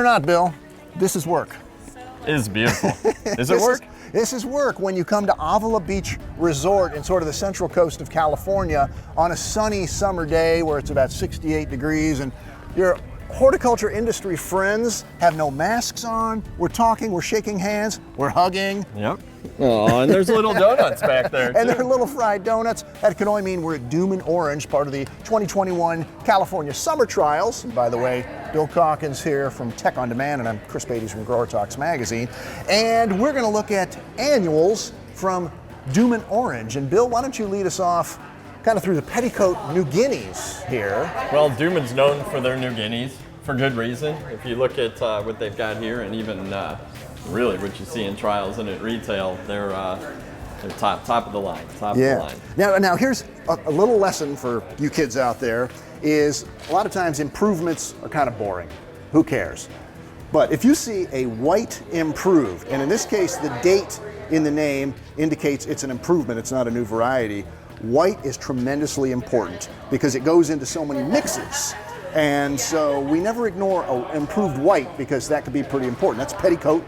not, Bill, this is work. It is beautiful. Is it work? This is work when you come to Avila Beach Resort in sort of the central coast of California on a sunny summer day where it's about 68 degrees and your horticulture industry friends have no masks on. We're talking, we're shaking hands, we're hugging. Yep. Oh, and there's little donuts back there, and there are little fried donuts. That can only mean we're at Dümmen Orange, part of the 2021 California Summer Trials. And by the way, Bill Calkins here from Tech on Demand, and I'm Chris Beatties from Growertalks magazine. And we're going to look at annuals from Dümmen Orange. And Bill, why don't you lead us off kind of through the petticoat New Guineas here. Well, Dümmen's known for their New Guineas for good reason. If you look at what they've got here, and even really what you see in trials and at retail, they're top of the line. Top of the line. Now here's a little lesson for you kids out there: is a lot of times improvements are kind of boring. Who cares? But if you see a white improved, and in this case the date in the name indicates it's an improvement, it's not a new variety. White is tremendously important because it goes into so many mixes. And so we never ignore an improved white because that could be pretty important. That's petticoat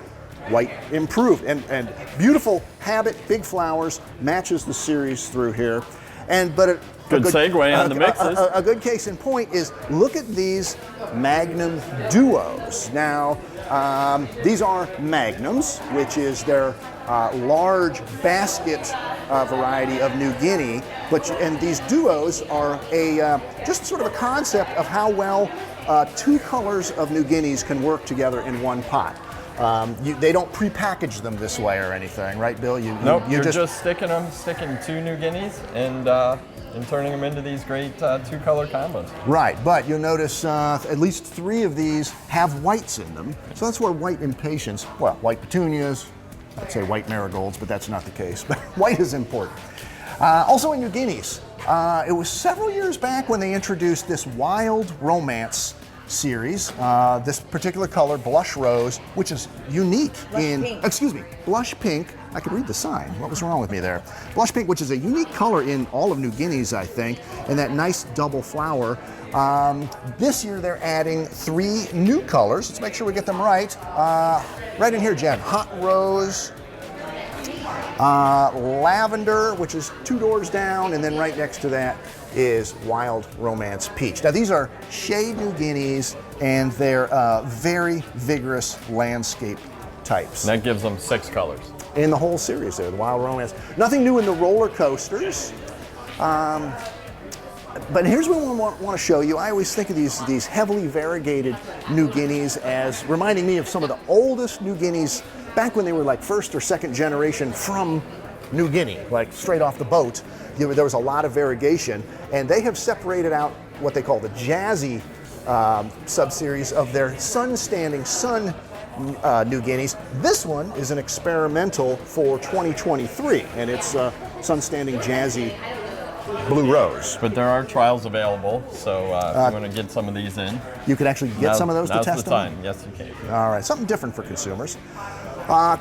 white improved. And beautiful habit, big flowers, matches the series through here. But a good segue on the mixes. A good case in point is look at these Magnum duos. Now, these are Magnums, which is their large basket variety of New Guinea, and these duos are just sort of a concept of how well two colors of New Guineas can work together in one pot. They don't pre-package them this way or anything, right, Bill? Nope, you're just sticking two New Guineas and turning them into these great two-color combos. Right, but you'll notice at least 3 of these have whites in them. So that's where white impatiens, well, white petunias, I'd say white marigolds, but that's not the case. But white is important. Also in New Guineas, it was several years back when they introduced this Wild Romance series. This particular color, blush rose, which is unique blush pink. I could read the sign. What was wrong with me there? Blush pink, which is a unique color in all of New Guineas, I think, and that nice double flower. This year they're adding 3 new colors. Let's make sure we get them right. Right in here, Jen. Hot rose, lavender, which is 2 doors down, and then right next to that is Wild Romance Peach. Now these are shade New Guineas, and they're very vigorous landscape types. And that gives them 6 colors. In the whole series there, the Wild Romance. Nothing new in the roller coasters. But here's what I want to show you. I always think of these heavily variegated New Guineas as reminding me of some of the oldest New Guineas back when they were like 1st or 2nd generation from New Guinea, like straight off the boat. There was a lot of variegation, and they have separated out what they call the jazzy subseries of their sun-standing New Guineas. This one is an experimental for 2023, and it's sun-standing jazzy blue rose. But there are trials available, so if you want to get some of these in. You could actually get some of those to test them? Now's the time, yes you can. All right, something different for consumers.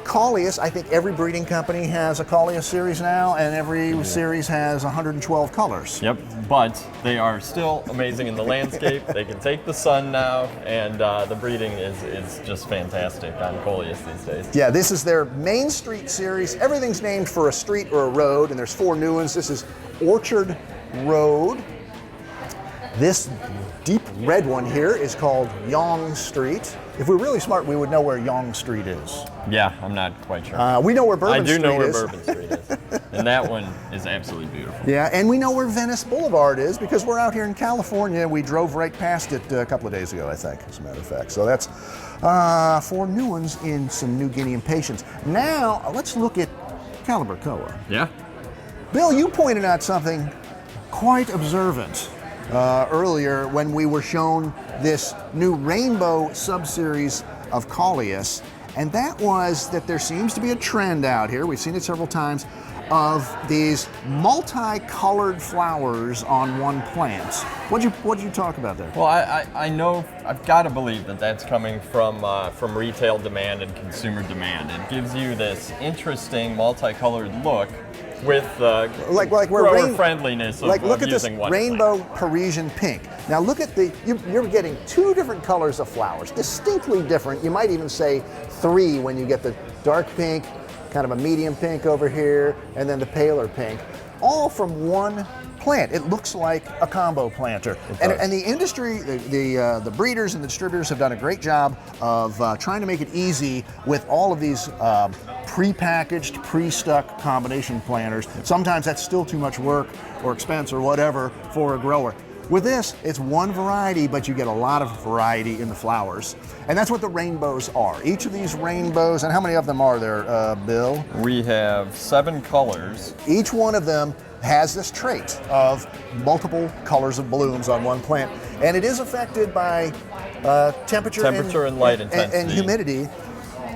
Coleus, I think every breeding company has a Coleus series now, and every series has 112 colors. Yep, but they are still amazing in the landscape. They can take the sun now, and the breeding is just fantastic on Coleus these days. Yeah, this is their Main Street series. Everything's named for a street or a road, and there's 4 new ones. This is Orchard Road. This deep red one here is called Yonge Street. If we're really smart, we would know where Yonge Street is. Yeah, I'm not quite sure. We know where Bourbon Street is. I do know where Bourbon Street is. And that one is absolutely beautiful. Yeah, and we know where Venice Boulevard is because we're out here in California. We drove right past it a couple of days ago, I think, as a matter of fact. So that's 4 new ones in some New Guinea impatiens. Now, let's look at Calibrachoa. Yeah. Bill, you pointed out something quite observant earlier when we were shown this new rainbow subseries of Coleus, and that was that there seems to be a trend out here, we've seen it several times, of these multicolored flowers on one plant. What'd you talk about there? Well, I know, I've got to believe that that's coming from retail demand and consumer demand. It gives you this interesting multicolored look with like we're grower friendliness of, like look of at this using one rainbow plant. Parisian pink. Now look at you're getting two different colors of flowers, distinctly different. You might even say three when you get the dark pink, kind of a medium pink over here, and then the paler pink, all from one plant. It looks like a combo planter. And the industry, the breeders and the distributors have done a great job of trying to make it easy with all of these pre-packaged, pre-stuck combination planters. Sometimes that's still too much work or expense or whatever for a grower. With this, it's one variety, but you get a lot of variety in the flowers. And that's what the rainbows are. Each of these rainbows, and how many of them are there, Bill? We have 7 colors. Each one of them has this trait of multiple colors of blooms on one plant. And it is affected by temperature and light intensity. And humidity.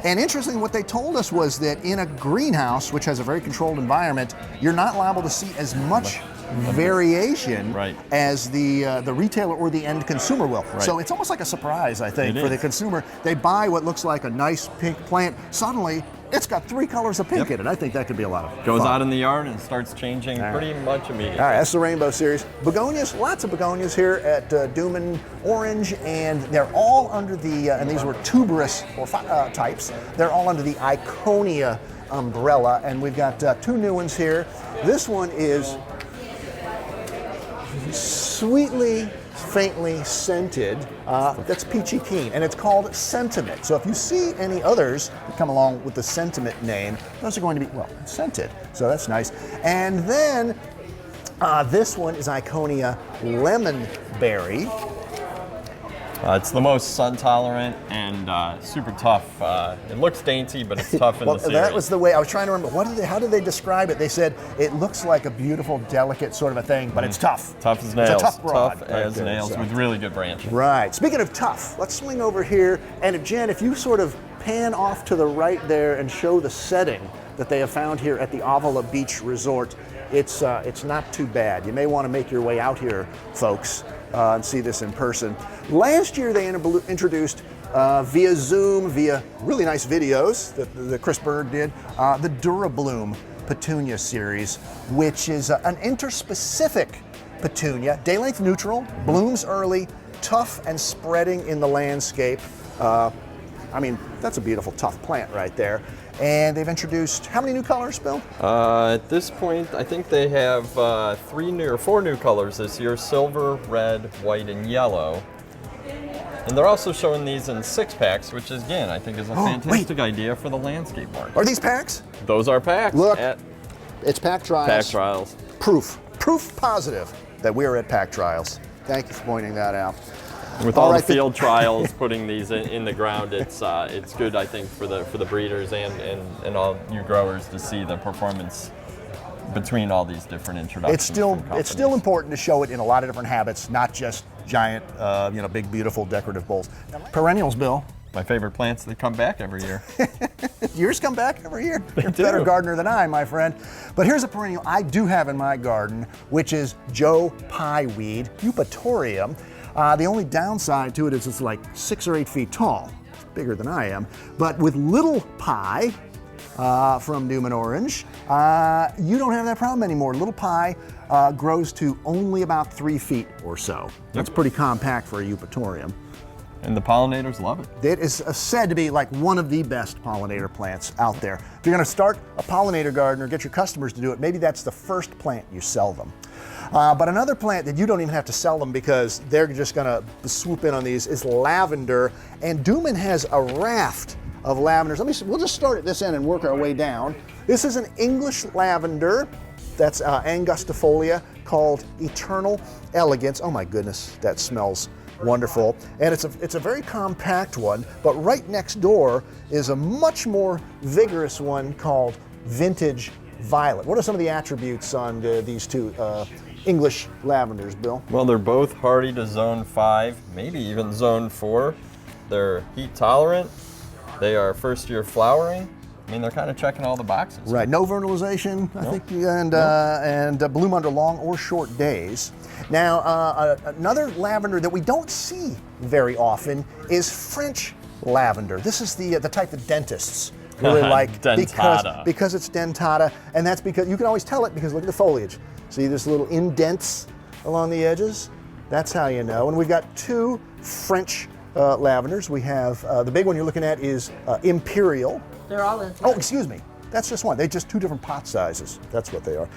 And interestingly, what they told us was that in a greenhouse, which has a very controlled environment, you're not liable to see as much variation as the retailer or the end consumer will. So it's almost like a surprise, I think, for the consumer. They buy what looks like a nice pink plant. Suddenly, it's got 3 colors of pink in it. I think that could be a lot of fun. Goes out in the yard and starts changing pretty much immediately. All right, that's the rainbow series. Begonias, lots of begonias here at Dümmen Orange, and they're all under the, and these were tuberous or types, they're all under the Iconia umbrella, and we've got 2 new ones here. This one is sweetly, faintly scented. That's peachy keen, and it's called Sentiment. So if you see any others that come along with the Sentiment name, those are going to be, well, scented. So that's nice. And then this one is Iconia Lemon Berry. It's the most sun tolerant and super tough. It looks dainty, but it's tough in the series. That was the way I was trying to remember. How did they describe it? They said it looks like a beautiful, delicate sort of a thing, but it's tough. Tough as nails. It's a tough broad. Tough as nails with really good branches. Right. Speaking of tough, let's swing over here. And Jen, if you sort of pan off to the right there and show the setting that they have found here at the Avila Beach Resort, it's not too bad. You may want to make your way out here, folks, and see this in person. Last year they introduced via Zoom, via really nice videos that Chris Bird did, the Durabloom Petunia series, which is an interspecific petunia, day length neutral, blooms early, tough and spreading in the landscape. I mean, that's a beautiful, tough plant right there. And they've introduced how many new colors, Bill? At this point, I think they have 4 new colors this year: silver, red, white, and yellow. And they're also showing these in 6-packs, which is, again, I think is a fantastic idea for the landscape market. Are these packs? Those are packs. Look, it's Pack Trials. Pack Trials. Proof positive that we're at Pack Trials. Thank you for pointing that out. With all the field trials, putting these in the ground, it's good, I think, for the breeders and all you growers to see the performance between all these different introductions. It's still important to show it in a lot of different habits, not just giant, big, beautiful decorative bowls. Perennials, Bill. My favorite plants that come back every year. Yours come back every year. You're a do. better gardener than I, my friend. But here's a perennial I do have in my garden, which is Joe Pie Weed, Eupatorium. The only downside to it is it's like 6 or 8 feet tall. It's bigger than I am. But with Little Pie from Dümmen Orange, you don't have that problem anymore. Little Pie grows to only about 3 feet or so. That's pretty compact for a Eupatorium. And the pollinators love it. It is said to be like one of the best pollinator plants out there. If you're going to start a pollinator garden or get your customers to do it, maybe that's the first plant you sell them. But another plant that you don't even have to sell them because they're just going to swoop in on these is lavender. And Dümmen has a raft of lavenders. We'll just start at this end and work our way down. This is an English lavender that's angustifolia called Eternal Elegance. Oh my goodness, that smells wonderful. And it's a very compact one, but right next door is a much more vigorous one called Vintage Violet. What are some of the attributes on these two English lavenders, Bill? Well, they're both hardy to zone 5, maybe even zone 4. They're heat tolerant. They are first year flowering. I mean, they're kind of checking all the boxes. Right, no vernalization, I think, and bloom under long or short days. Now, another lavender that we don't see very often is French lavender. This is the type that dentists really like Dentata. because it's dentata, and that's because you can always tell it because look at the foliage. See this little indents along the edges? That's how you know. And we've got two French lavenders. We have the big one you're looking at is Imperial. They're all in. Oh, excuse me. That's just one. They're just two different pot sizes. That's what they are.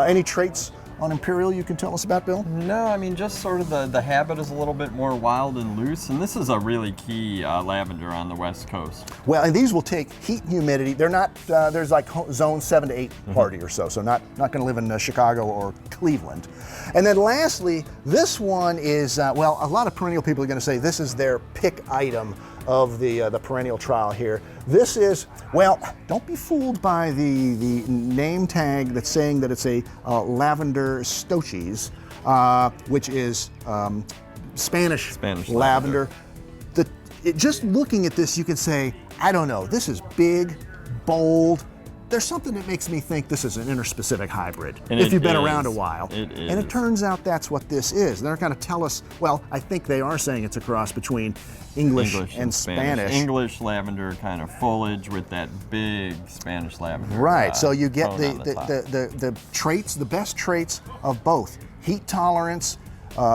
Any traits on Imperial you can tell us about, Bill? No, I mean, just sort of the habit is a little bit more wild and loose, and this is a really key lavender on the West Coast. Well, and these will take heat and humidity. They're not, there's like zone 7 to 8 party or so not going to live in Chicago or Cleveland. And then lastly, this one is, well, a lot of perennial people are going to say this is their pick item of the perennial trial here. This is, well, don't be fooled by the name tag that's saying that it's a lavender stoiches, which is Spanish lavender. Just looking at this, you can say, I don't know, this is big, bold. There's something that makes me think this is an interspecific hybrid, and if you've been around a while. It is. And it turns out that's what this is. They're going to tell us, well, I think they are saying it's a cross between English and Spanish. English lavender kind of foliage with that big Spanish lavender. Right, so you get the traits, the best traits of both. Heat tolerance,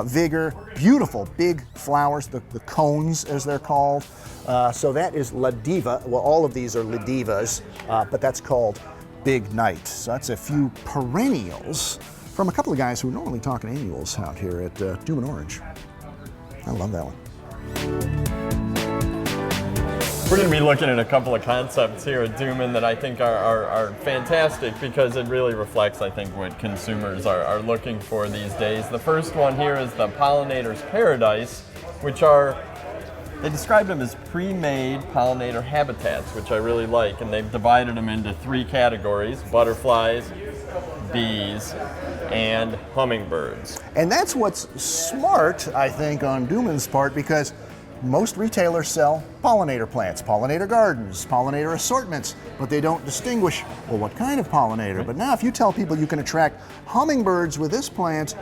vigor, beautiful big flowers, the cones as they're called. So that is La Diva. Well, all of these are La Divas, but that's called Big Night. So that's a few perennials from a couple of guys who are normally talking annuals out here at Dümmen Orange. I love that one. We're going to be looking at a couple of concepts here at Dümmen that I think are fantastic because it really reflects, I think, what consumers are looking for these days. The first one here is the Pollinators Paradise, which are, they describe them as pre-made pollinator habitats, which I really like, and they've divided them into 3 categories: butterflies, bees, and hummingbirds. And that's what's smart, I think, on Dümmen's part, because most retailers sell pollinator plants, pollinator gardens, pollinator assortments, but they don't distinguish, well, what kind of pollinator. Right. But now if you tell people you can attract hummingbirds with this plant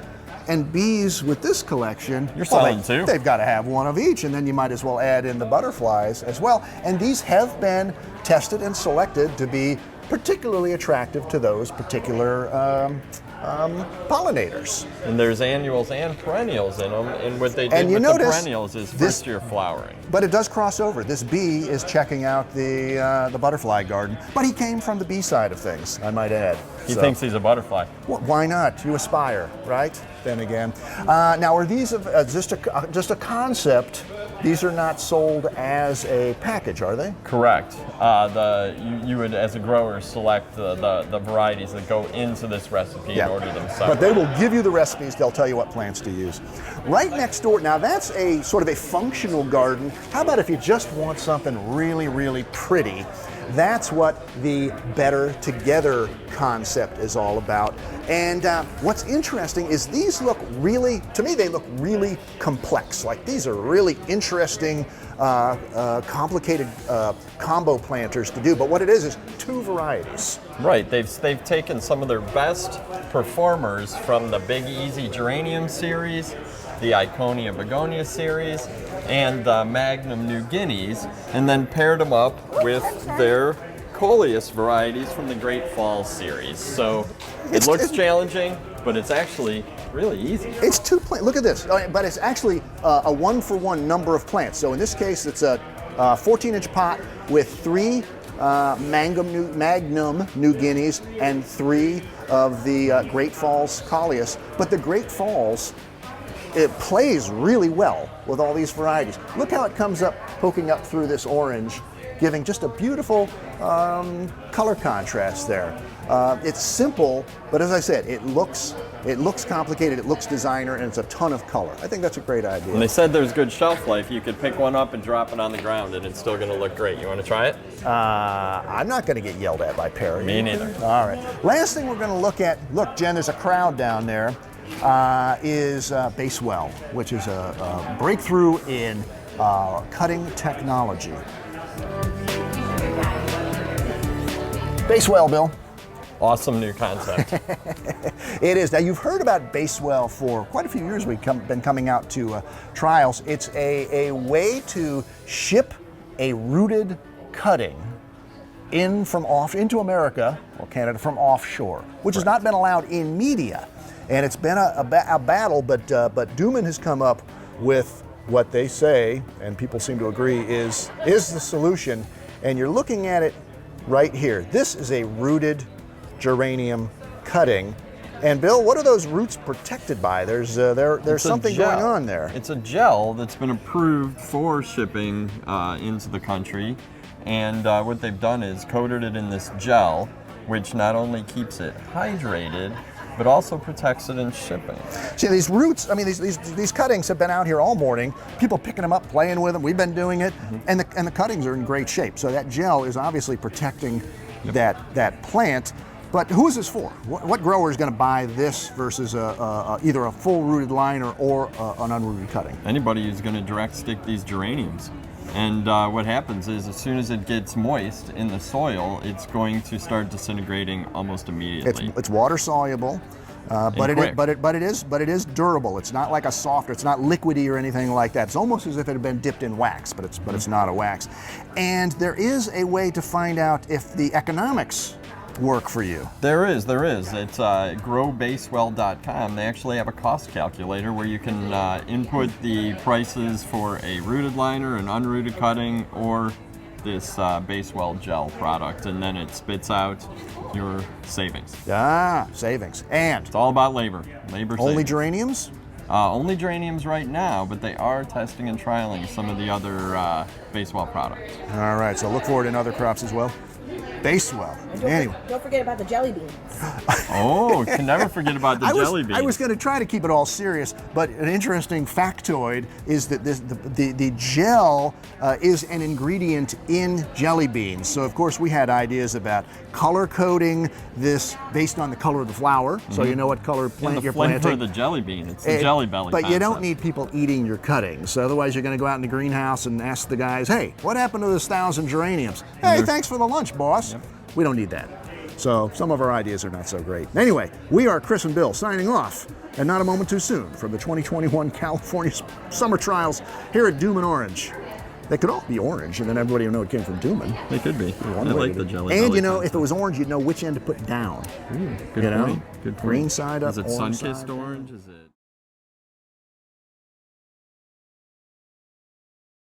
and bees with this collection, you're selling too. They've got to have one of each, and then you might as well add in the butterflies as well. And these have been tested and selected to be particularly attractive to those particular pollinators. And there's annuals and perennials in them, and what they did with the perennials is first year flowering. But it does cross over. This bee is checking out the butterfly garden, but he came from the bee side of things, I might add. He thinks he's a butterfly. Well, why not? You aspire, right? Then again. Now, are these just a concept? These are not sold as a package, are they? Correct. You would, as a grower, select the varieties that go into this recipe and order them separately. But they will give you the recipes. They'll tell you what plants to use. Right next door, now that's a sort of a functional garden. How about if you just want something really, really pretty? That's what the Better Together concept is all about. And what's interesting is these look really, to me, they look really complex. Like these are really interesting, complicated combo planters to do. But what it is 2 varieties. Right. They've taken some of their best performers from the Big Easy Geranium series, the Iconia Begonia series, and the Magnum New Guineas, and then paired them up with their Coleus varieties from the Great Falls series. So it looks challenging, but it's actually really easy. It's 2 plants. Look at this. But it's actually a 1-for-1 number of plants. So in this case, it's a 14-inch pot with 3 Magnum New Guineas and 3 of the Great Falls Coleus. But the Great Falls, it plays really well with all these varieties. Look how it comes up, poking up through this orange, giving just a beautiful color contrast there. It's simple, but as I said, it looks complicated, it looks designer, and it's a ton of color. I think that's a great idea. And they said there's good shelf life. You could pick one up and drop it on the ground, and it's still going to look great. You want to try it? I'm not going to get yelled at by Perry. Me neither. All right. Last thing we're going to look at, look, Jen, there's a crowd down there, is Basewell, which is a breakthrough in cutting technology. Basewell, Bill. Awesome new concept. It is. Now, you've heard about Basewell for quite a few years. We've been coming out to trials. It's a way to ship a rooted cutting in from into America or Canada from offshore, which has not been allowed in media. And it's been a battle, but Dümmen has come up with what they say, and people seem to agree, is the solution. And you're looking at it right here. This is a rooted geranium cutting. And Bill, what are those roots protected by? There's something going on there. It's a gel that's been approved for shipping into the country. And what they've done is coated it in this gel, which not only keeps it hydrated, but also protects it in shipping. See, these roots, I mean, these cuttings have been out here all morning. People picking them up, playing with them. We've been doing it, and the cuttings are in great shape. So that gel is obviously protecting that plant. But who is this for? What grower is going to buy this versus either a full rooted liner or an unrooted cutting? Anybody who's going to direct stick these geraniums. And what happens is, as soon as it gets moist in the soil, it's going to start disintegrating almost immediately. It's water soluble, but it is durable. It's not like a soft. It's not liquidy or anything like that. It's almost as if it had been dipped in wax, but it's not a wax. And there is a way to find out if the economics work for you. There is. It's growbasewell.com. They actually have a cost calculator where you can input the prices for a rooted liner, an unrooted cutting, or this Basewell Gel product, and then it spits out your savings. Savings. And it's all about labor. Only savings. geraniums? Only geraniums right now, but they are testing and trialing some of the other Basewell products. All right, so look forward in other crops as well. Basewell. Anyway. Don't forget about the jelly beans. Oh, can never forget about the jelly beans. I was going to try to keep it all serious, but an interesting factoid is that the gel is an ingredient in jelly beans. So, of course, we had ideas about color coding this based on the color of the flower, so you know what color plant you're planting. The flavor of the jelly bean. It's the jelly belly But concept. you don't need people eating your cuttings. So otherwise, you're going to go out in the greenhouse and ask the guys, hey, what happened to those 1,000 geraniums? Hey, thanks for the lunch, boss. Yep. We don't need that. So some of our ideas are not so great. Anyway, we are Chris and Bill signing off, and not a moment too soon, from the 2021 California Summer Trials here at Dümmen Orange. They could all be orange, and then everybody will know it came from Dümmen. They could be. I like the jelly. And belly you know, concept. if it was orange, you'd know which end to put down. Good point. Good point. Green side up, Is it orange sun-kissed side. orange? Is it?